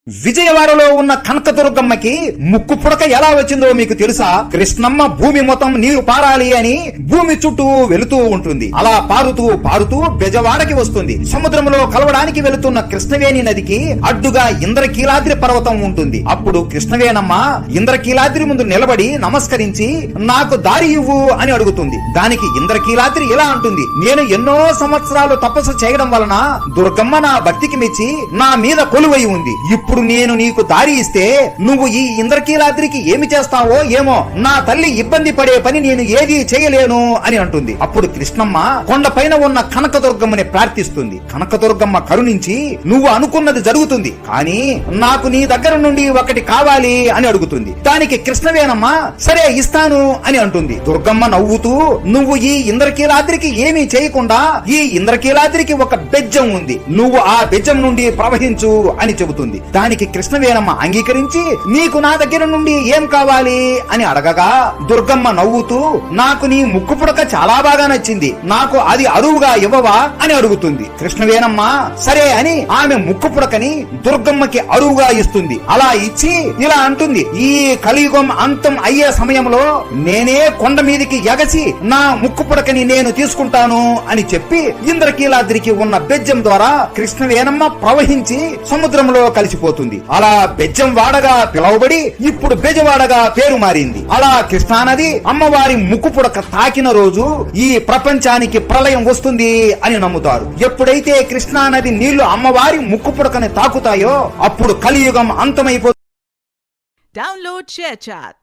విజయవాడలో ఉన్న కనకదుర్గమ్మకి ముక్కు పుడక ఎలా వచ్చిందో మీకు తెలుసా? కృష్ణమ్మ భూమి మొత్తం నీరు పారాలి అని భూమి చుట్టూ వెళుతూ ఉంటుంది. అలా పారుతూ పారుతూ బెజవాడకి వస్తుంది. సముద్రంలో కలవడానికి వెళుతున్న కృష్ణవేణి నదికి అడ్డుగా ఇంద్రకీలాద్రి పర్వతం ఉంటుంది. అప్పుడు కృష్ణవేణమ్మ ఇంద్రకీలాద్రి ముందు నిలబడి నమస్కరించి నాకు దారి ఇవ్వు అని అడుగుతుంది. దానికి ఇంద్రకీలాద్రి ఇలా అంటుంది, నేను ఎన్నో సంవత్సరాలు తపస్సు చేయడం వలన దుర్గమ్మ నా భక్తికి మెచ్చి నా మీద కొలువై ఉంది. ఇప్పుడు నేను నీకు దారి ఇస్తే నువ్వు ఈ ఇంద్రకీలాద్రికి ఏమి చేస్తావో ఏమో, నా తల్లి ఇబ్బంది పడే పని నేను ఏది చేయలేను అని అంటుంది. అప్పుడు కృష్ణమ్మ కొండపైన ఉన్న కనకదుర్గమ్మని ప్రార్థిస్తుంది. కనకదుర్గమ్మ కరుణించి నువ్వు అనుకున్నది జరుగుతుంది, కానీ నాకు నీ దగ్గర నుండి ఒకటి కావాలి అని అడుగుతుంది. దానికి కృష్ణవేణమ్మ సరే ఇస్తాను అని అంటుంది. దుర్గమ్మ నవ్వుతూ నువ్వు ఈ ఇంద్రకీలాద్రికి ఏమీ చేయకుండా ఈ ఇంద్రకీలాద్రికి ఒక బెజ్జం ఉంది, నువ్వు ఆ బెజ్జం నుండి ప్రవహించు అని చెబుతుంది. దానికి కృష్ణవేణమ్మ అంగీకరించి నీకు నా దగ్గర నుండి ఏం కావాలి అని అడగగా దుర్గమ్మ నవ్వుతూ నాకు నీ ముక్కు పుడక చాలా బాగా నచ్చింది, నాకు అది అరువుగా ఇవ్వవా అని అడుగుతుంది. కృష్ణవేణమ్మ సరే అని ఆమె ముక్కు పుడకని దుర్గమ్మకి అరువుగా ఇస్తుంది. అలా ఇచ్చి ఇలా అంటుంది, ఈ కలియుగం అంతం అయ్యే సమయంలో నేనే కొండ మీదికి ఎగసి నా ముక్కు పుడకని నేను తీసుకుంటాను అని చెప్పి ఇంద్రకీలాద్రికి ఉన్న బెజ్జం ద్వారా కృష్ణవేణమ్మ ప్రవహించి సముద్రంలో కలిసిపోతుంది. అలా బెజ్జం వాడగా పిలువబడి ఇప్పుడు బెజవాడగా పేరు మారింది. అలా కృష్ణానది అమ్మవారి ముక్కు పుడక తాకిన రోజు ఈ ప్రపంచానికి ప్రళయం వస్తుంది అని నమ్ముతారు. ఎప్పుడైతే కృష్ణానది నీళ్లు అమ్మవారి ముక్కు పుడకని తాకుతాయో అప్పుడు కలియుగం అంతమైపోతుంది. Download ShareChat.